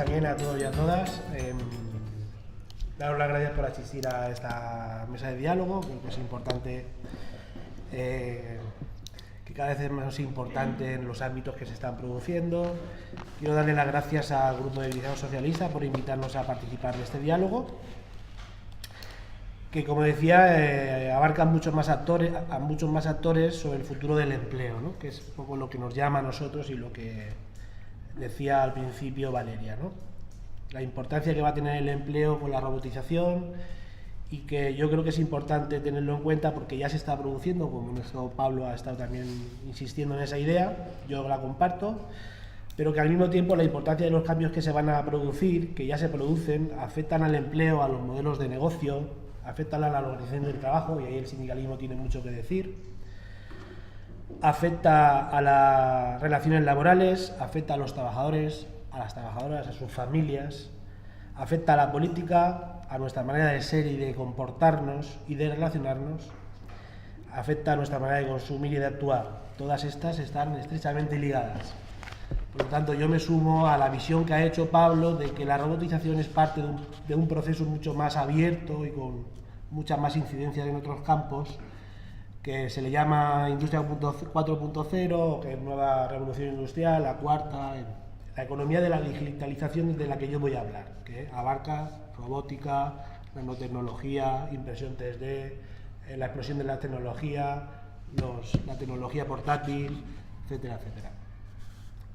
también a todos y a todas. Daros las gracias por asistir a esta mesa de diálogo. Creo que es importante, que cada vez es más importante en los ámbitos que se están produciendo. Quiero darle las gracias al Grupo de Dirigencia Socialista por invitarnos a participar de este diálogo, que, como decía, abarca a muchos más actores sobre el futuro del empleo, ¿no? Que es un poco lo que nos llama a nosotros y lo que decía al principio Valeria, ¿no? La importancia que va a tener el empleo con la robotización, y que yo creo que es importante tenerlo en cuenta porque ya se está produciendo, como nuestro Pablo ha estado también insistiendo en esa idea, yo la comparto, pero que al mismo tiempo la importancia de los cambios que se van a producir, que ya se producen, afectan al empleo, a los modelos de negocio, afectan a la organización del trabajo, y ahí el sindicalismo tiene mucho que decir, afecta a las relaciones laborales, afecta a los trabajadores, a las trabajadoras, a sus familias, afecta a la política, a nuestra manera de ser y de comportarnos y de relacionarnos, afecta a nuestra manera de consumir y de actuar. Todas estas están estrechamente ligadas. Por lo tanto, yo me sumo a la visión que ha hecho Pablo de que la robotización es parte de un proceso mucho más abierto y con muchas más incidencias en otros campos, que se le llama Industria 4.0, que es nueva revolución industrial, la cuarta, la economía de la digitalización, de la que yo voy a hablar, que abarca robótica, nanotecnología, impresión 3D, la explosión de la tecnología, la tecnología portátil, etcétera, etcétera.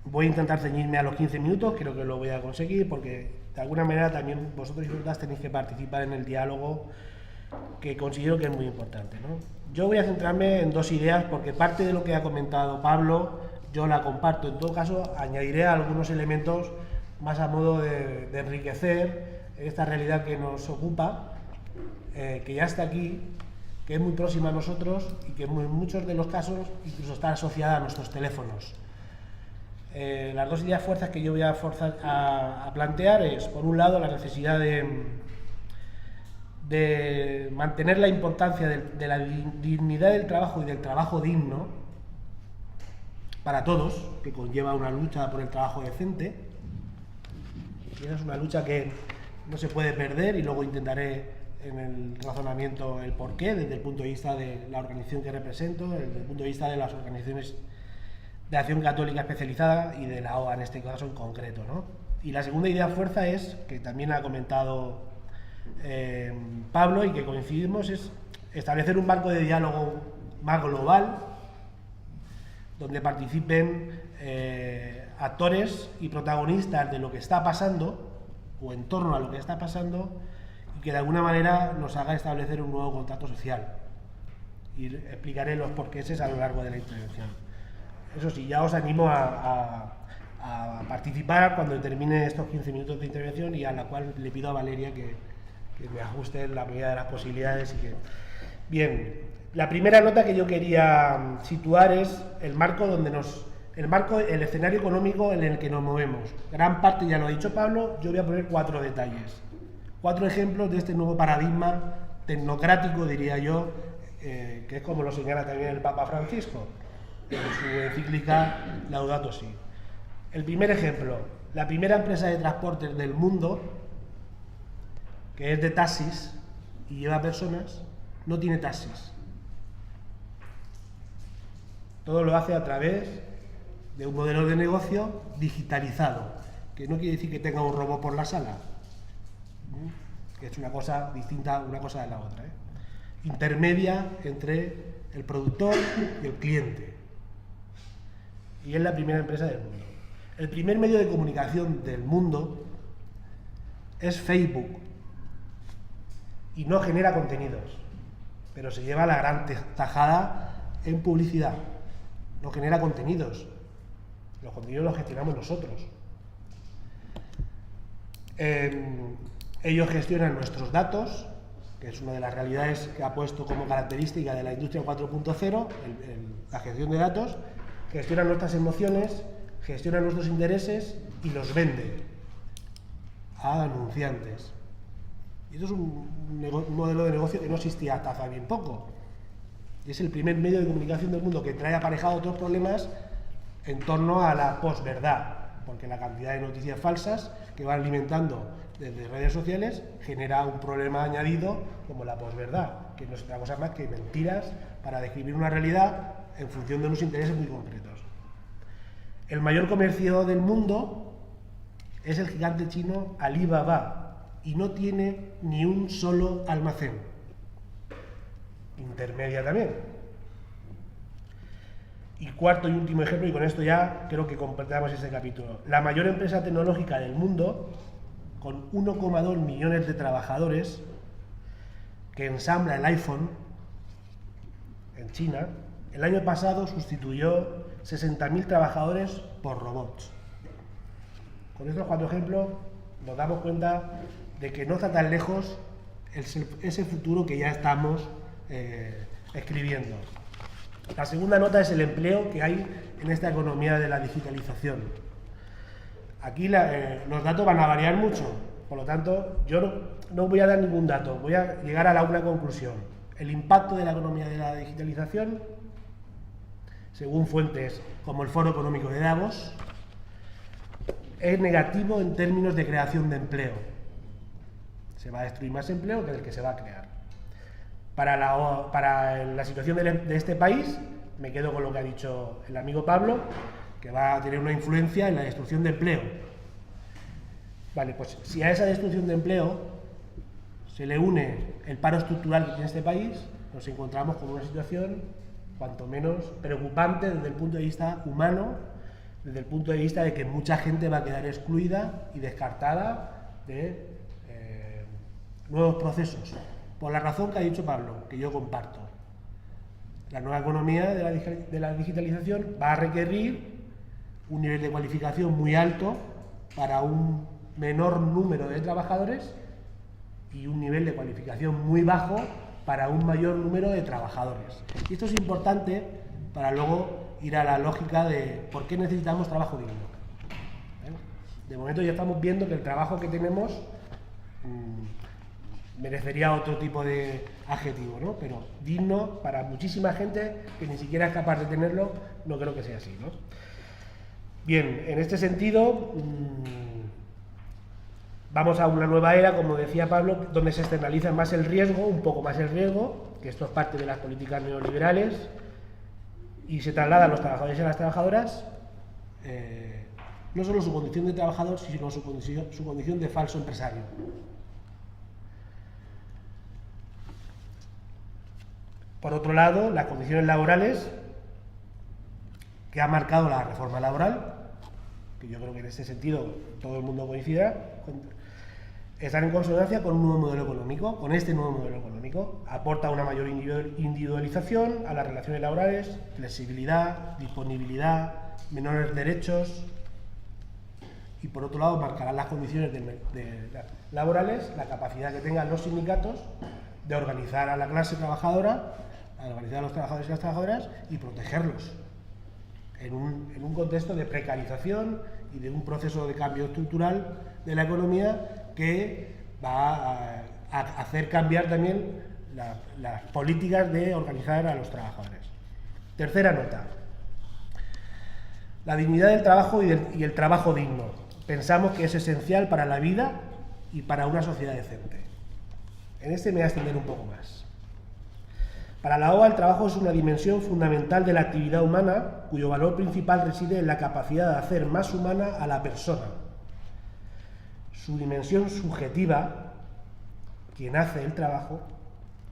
Voy a intentar ceñirme a los 15 minutos, creo que lo voy a conseguir, porque de alguna manera también vosotros y vosotras tenéis que participar en el diálogo, que considero que es muy importante, ¿no? Yo voy a centrarme en dos ideas, porque parte de lo que ha comentado Pablo yo la comparto. En todo caso, añadiré algunos elementos más a modo de enriquecer esta realidad que nos ocupa, que ya está aquí, que es muy próxima a nosotros y que en muchos de los casos incluso está asociada a nuestros teléfonos. Las dos ideas fuerzas que yo voy a plantear es, por un lado, la necesidad de mantener la importancia de la dignidad del trabajo y del trabajo digno para todos, que conlleva una lucha por el trabajo decente. Y esa es una lucha que no se puede perder, y luego intentaré en el razonamiento el porqué, desde el punto de vista de la organización que represento, desde el punto de vista de las organizaciones de acción católica especializada y de la OA en este caso en concreto, ¿no? Y la segunda idea fuerza es, que también ha comentado Pablo y que coincidimos, es establecer un marco de diálogo más global donde participen actores y protagonistas de lo que está pasando o en torno a lo que está pasando, y que de alguna manera nos haga establecer un nuevo contacto social. Y explicaré los porquéses a lo largo de la intervención. Eso sí, ya os animo a participar cuando termine estos 15 minutos de intervención, y a la cual le pido a Valeria que me ajuste en la medida de las posibilidades. Bien, la primera nota que yo quería situar es el marco el escenario económico en el que nos movemos. Gran parte ya lo ha dicho Pablo, yo voy a poner 4 detalles, 4 ejemplos de este nuevo paradigma tecnocrático, diría yo, que es como lo señala también el Papa Francisco en su encíclica Laudato Si. El primer ejemplo, la primera empresa de transportes del mundo, que es de taxis y lleva personas, no tiene taxis. Todo lo hace a través de un modelo de negocio digitalizado, que no quiere decir que tenga un robot por la sala, que es una cosa distinta una cosa de la otra, intermedia entre el productor y el cliente. Y es la primera empresa del mundo. El primer medio de comunicación del mundo es Facebook, y no genera contenidos, pero se lleva la gran tajada en publicidad. No genera contenidos, los contenidos los gestionamos nosotros. Ellos gestionan nuestros datos, que es una de las realidades que ha puesto como característica de la industria 4.0, la gestión de datos. Gestionan nuestras emociones, gestionan nuestros intereses y los vende a anunciantes. Y esto es un modelo de negocio que no existía hasta hace bien poco. Y es el primer medio de comunicación del mundo que trae aparejado otros problemas en torno a la posverdad, porque la cantidad de noticias falsas que va alimentando desde redes sociales genera un problema añadido como la posverdad, que no es otra cosa más que mentiras para describir una realidad en función de unos intereses muy concretos. El mayor comercio del mundo es el gigante chino Alibaba y no tiene ni un solo almacén. Intermedia también. Y cuarto y último ejemplo, y con esto ya creo que completamos este capítulo. La mayor empresa tecnológica del mundo, con 1,2 millones de trabajadores, que ensambla el iPhone en China, el año pasado sustituyó 60.000 trabajadores por robots. Con estos 4 ejemplos nos damos cuenta de que no está tan lejos ese futuro que ya estamos escribiendo. La segunda nota es el empleo que hay en esta economía de la digitalización. Aquí los datos van a variar mucho, por lo tanto yo no voy a dar ningún dato, voy a llegar a una conclusión. El impacto de la economía de la digitalización, según fuentes como el Foro Económico de Davos, es negativo en términos de creación de empleo. Se va a destruir más empleo que el que se va a crear. Para la situación de este país, me quedo con lo que ha dicho el amigo Pablo, que va a tener una influencia en la destrucción de empleo. Vale, pues si a esa destrucción de empleo se le une el paro estructural que tiene este país, nos encontramos con una situación cuanto menos preocupante desde el punto de vista humano, desde el punto de vista de que mucha gente va a quedar excluida y descartada de nuevos procesos. Por la razón que ha dicho Pablo, que yo comparto. La nueva economía de la digitalización va a requerir un nivel de cualificación muy alto para un menor número de trabajadores y un nivel de cualificación muy bajo para un mayor número de trabajadores. Y esto es importante para luego ir a la lógica de por qué necesitamos trabajo digno. De momento ya estamos viendo que el trabajo que tenemos merecería otro tipo de adjetivo, ¿no? Pero digno para muchísima gente que ni siquiera es capaz de tenerlo, no creo que sea así, ¿no? Bien, en este sentido, vamos a una nueva era, como decía Pablo, donde se externaliza más el riesgo, un poco más el riesgo, que esto es parte de las políticas neoliberales, y se traslada a los trabajadores y a las trabajadoras, no solo su condición de trabajador, sino su condición de falso empresario. Por otro lado, las condiciones laborales que ha marcado la reforma laboral, que yo creo que en este sentido todo el mundo coincida, están en consonancia con un nuevo modelo económico, con este nuevo modelo económico. Aporta una mayor individualización a las relaciones laborales, flexibilidad, disponibilidad, menores derechos, y por otro lado marcarán las condiciones laborales, la capacidad que tengan los sindicatos de organizar a la clase trabajadora, a organizar a los trabajadores y las trabajadoras y protegerlos en un contexto de precarización y de un proceso de cambio estructural de la economía que va a hacer cambiar también las políticas de organizar a los trabajadores. Tercera nota. La dignidad del trabajo y el trabajo digno. Pensamos que es esencial para la vida y para una sociedad decente. En este me voy a extender un poco más. Para la OA, el trabajo es una dimensión fundamental de la actividad humana, cuyo valor principal reside en la capacidad de hacer más humana a la persona. Su dimensión subjetiva, quien hace el trabajo,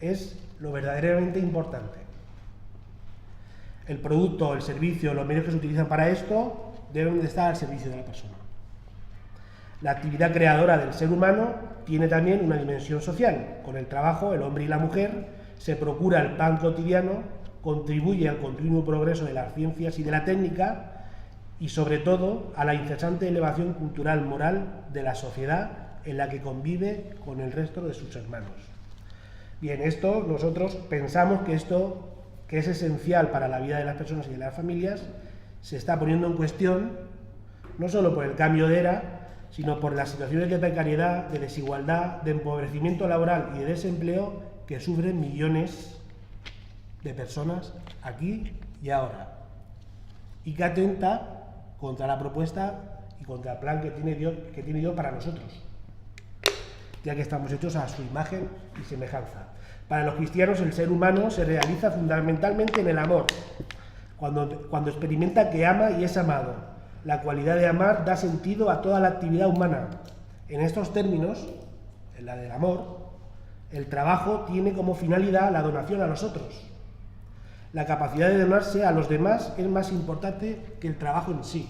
es lo verdaderamente importante. El producto, el servicio, los medios que se utilizan para esto deben de estar al servicio de la persona. La actividad creadora del ser humano tiene también una dimensión social. Con el trabajo, el hombre y la mujer se procura el pan cotidiano, contribuye al continuo progreso de las ciencias y de la técnica y, sobre todo, a la incesante elevación cultural moral de la sociedad en la que convive con el resto de sus hermanos. Bien, esto nosotros pensamos que esto, que es esencial para la vida de las personas y de las familias, se está poniendo en cuestión no solo por el cambio de era, sino por las situaciones de precariedad, de desigualdad, de empobrecimiento laboral y de desempleo que sufren millones de personas aquí y ahora, y que atenta contra la propuesta y contra el plan que tiene Dios para nosotros, ya que estamos hechos a su imagen y semejanza. Para los cristianos, el ser humano se realiza fundamentalmente en el amor, cuando experimenta que ama y es amado. La cualidad de amar da sentido a toda la actividad humana. En estos términos, en la del amor, el trabajo tiene como finalidad la donación a los otros. La capacidad de donarse a los demás es más importante que el trabajo en sí.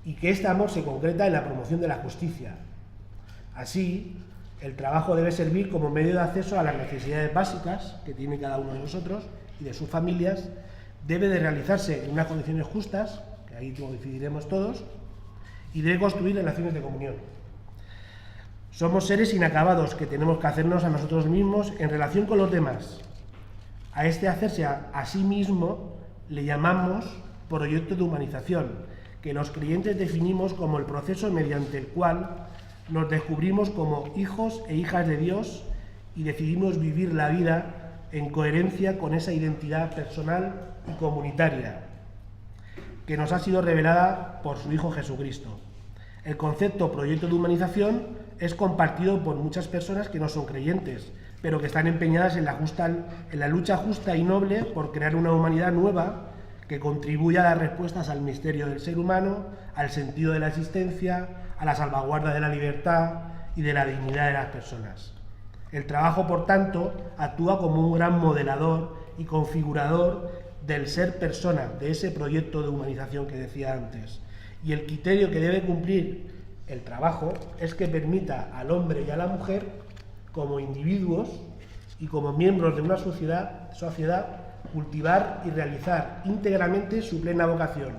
Y que este amor se concreta en la promoción de la justicia. Así, el trabajo debe servir como medio de acceso a las necesidades básicas que tiene cada uno de nosotros y de sus familias. Debe de realizarse en unas condiciones justas, que ahí coincidiremos todos, y debe construir relaciones de comunión. Somos seres inacabados que tenemos que hacernos a nosotros mismos en relación con los demás. A este hacerse a sí mismo le llamamos proyecto de humanización, que los creyentes definimos como el proceso mediante el cual nos descubrimos como hijos e hijas de Dios y decidimos vivir la vida en coherencia con esa identidad personal y comunitaria que nos ha sido revelada por su Hijo Jesucristo. El concepto proyecto de humanización es compartido por muchas personas que no son creyentes, pero que están empeñadas en la lucha justa y noble por crear una humanidad nueva que contribuya a dar respuestas al misterio del ser humano, al sentido de la existencia, a la salvaguarda de la libertad y de la dignidad de las personas. El trabajo, por tanto, actúa como un gran modelador y configurador del ser persona, de ese proyecto de humanización que decía antes. Y el criterio que debe cumplir el trabajo es que permita al hombre y a la mujer, como individuos y como miembros de una sociedad, cultivar y realizar íntegramente su plena vocación.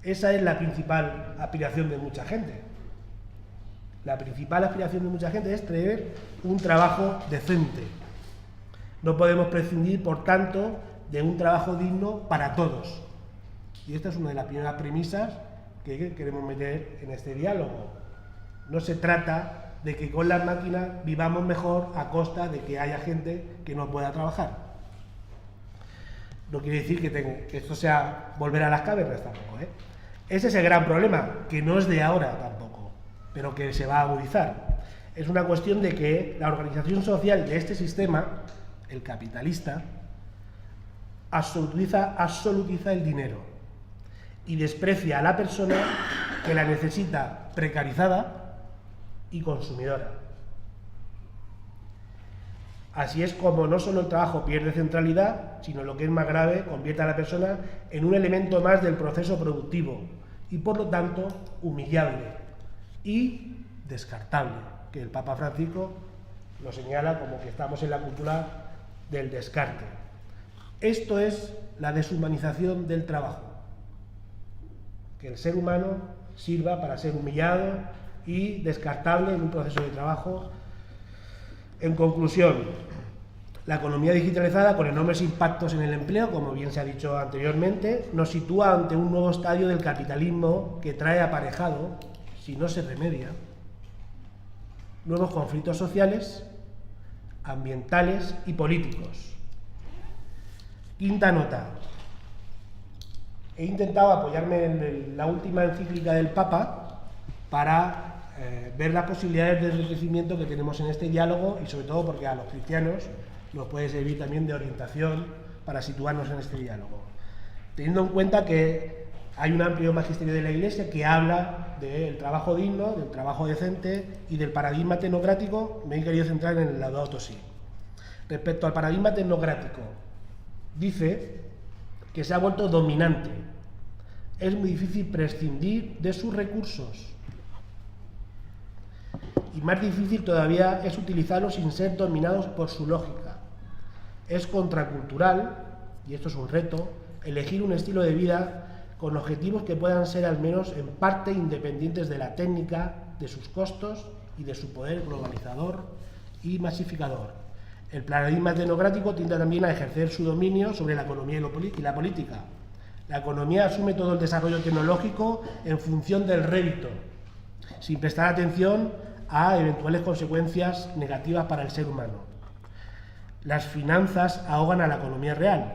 Esa es la principal aspiración de mucha gente. La principal aspiración de mucha gente es tener un trabajo decente. No podemos prescindir, por tanto, de un trabajo digno para todos. Y esta es una de las primeras premisas que queremos meter en este diálogo. No se trata de que con las máquinas vivamos mejor a costa de que haya gente que no pueda trabajar. No quiere decir que esto sea volver a las cavernas tampoco, ¿eh? Ese es el gran problema, que no es de ahora tampoco, pero que se va a agudizar. Es una cuestión de que la organización social de este sistema, el capitalista, absolutiza el dinero y desprecia a la persona que la necesita precarizada y consumidora. Así es como no solo el trabajo pierde centralidad, sino lo que es más grave, convierte a la persona en un elemento más del proceso productivo y por lo tanto humillable y descartable, que el Papa Francisco lo señala como que estamos en la cultura del descarte. Esto es la deshumanización del trabajo, que el ser humano sirva para ser humillado y descartable en un proceso de trabajo. En conclusión, la economía digitalizada, con enormes impactos en el empleo, como bien se ha dicho anteriormente, nos sitúa ante un nuevo estadio del capitalismo que trae aparejado, si no se remedia, nuevos conflictos sociales, ambientales y políticos. Quinta nota. He intentado apoyarme en la última encíclica del Papa para ver las posibilidades de enriquecimiento que tenemos en este diálogo y sobre todo porque a los cristianos nos puede servir también de orientación para situarnos en este diálogo. Teniendo en cuenta que hay un amplio magisterio de la Iglesia que habla del trabajo digno, del trabajo decente y del paradigma tecnocrático, me he querido centrar en el Laudato Si. Respecto al paradigma tecnocrático, dice que se ha vuelto dominante. Es muy difícil prescindir de sus recursos. Y más difícil todavía es utilizarlos sin ser dominados por su lógica. Es contracultural, y esto es un reto, elegir un estilo de vida con objetivos que puedan ser al menos en parte independientes de la técnica, de sus costos y de su poder globalizador y masificador. El paradigma tecnocrático tiende también a ejercer su dominio sobre la economía y la política. La economía asume todo el desarrollo tecnológico en función del rédito, sin prestar atención a eventuales consecuencias negativas para el ser humano. Las finanzas ahogan a la economía real.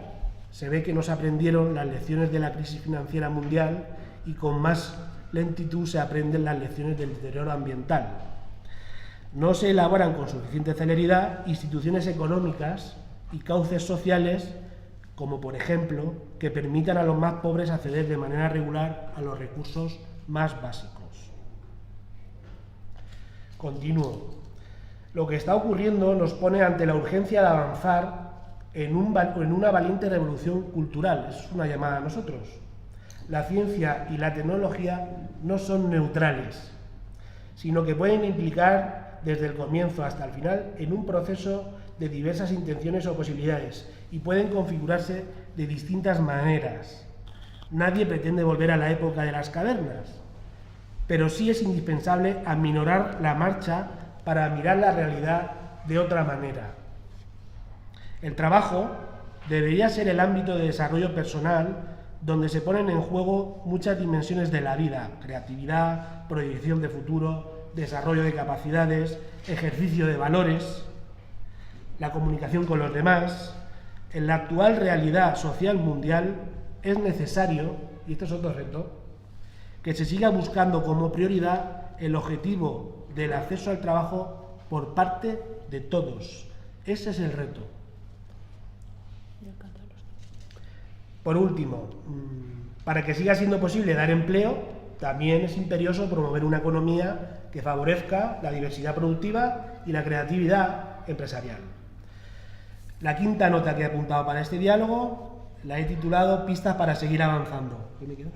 Se ve que no se aprendieron las lecciones de la crisis financiera mundial y con más lentitud se aprenden las lecciones del deterioro ambiental. No se elaboran con suficiente celeridad instituciones económicas y cauces sociales, como por ejemplo, que permitan a los más pobres acceder de manera regular a los recursos más básicos. Continúo. Lo que está ocurriendo nos pone ante la urgencia de avanzar en una valiente revolución cultural. Es una llamada a nosotros. La ciencia y la tecnología no son neutrales, sino que pueden implicar desde el comienzo hasta el final en un proceso de diversas intenciones o posibilidades y pueden configurarse de distintas maneras. Nadie pretende volver a la época de las cavernas, pero sí es indispensable aminorar la marcha para mirar la realidad de otra manera. El trabajo debería ser el ámbito de desarrollo personal donde se ponen en juego muchas dimensiones de la vida: creatividad, proyección de futuro, desarrollo de capacidades, ejercicio de valores, la comunicación con los demás. En la actual realidad social mundial es necesario, y este es otro reto, que se siga buscando como prioridad el objetivo del acceso al trabajo por parte de todos. Ese es el reto. Por último, para que siga siendo posible dar empleo, también es imperioso promover una economía que favorezca la diversidad productiva y la creatividad empresarial. La quinta nota que he apuntado para este diálogo la he titulado Pistas para seguir avanzando. ¿Qué me queda?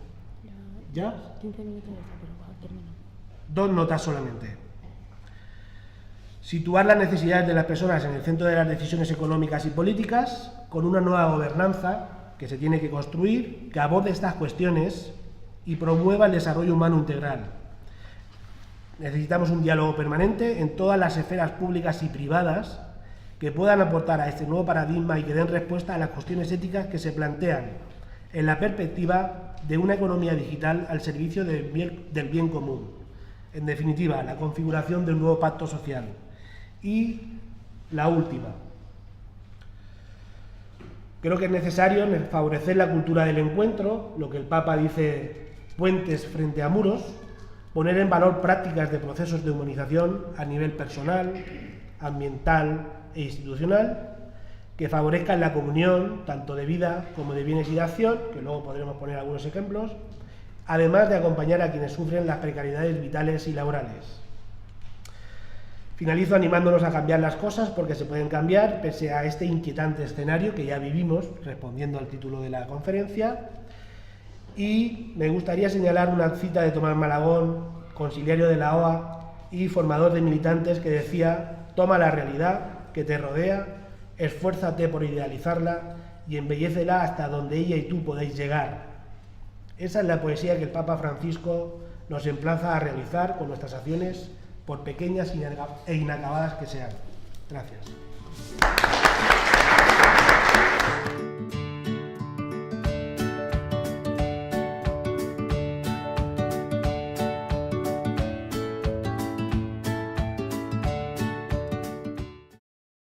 ¿Ya? 15 minutos ya está, pero termino. 2 notas solamente. Situar las necesidades de las personas en el centro de las decisiones económicas y políticas, con una nueva gobernanza que se tiene que construir, que aborde estas cuestiones y promueva el desarrollo humano integral. Necesitamos un diálogo permanente en todas las esferas públicas y privadas que puedan aportar a este nuevo paradigma y que den respuesta a las cuestiones éticas que se plantean en la perspectiva de una economía digital al servicio del bien común. En definitiva, la configuración de un nuevo pacto social. Y la última. Creo que es necesario favorecer la cultura del encuentro, lo que el Papa dice, puentes frente a muros, poner en valor prácticas de procesos de humanización a nivel personal, ambiental e institucional, que favorezcan la comunión tanto de vida como de bienes y de acción, que luego podremos poner algunos ejemplos, además de acompañar a quienes sufren las precariedades vitales y laborales. Finalizo animándonos a cambiar las cosas porque se pueden cambiar pese a este inquietante escenario que ya vivimos, respondiendo al título de la conferencia. Y me gustaría señalar una cita de Tomás Malagón, conciliario de la OA y formador de militantes, que decía: toma la realidad que te rodea, esfuérzate por idealizarla y embellécela hasta donde ella y tú podéis llegar. Esa es la poesía que el Papa Francisco nos emplaza a realizar con nuestras acciones, por pequeñas e inacabadas que sean. Gracias.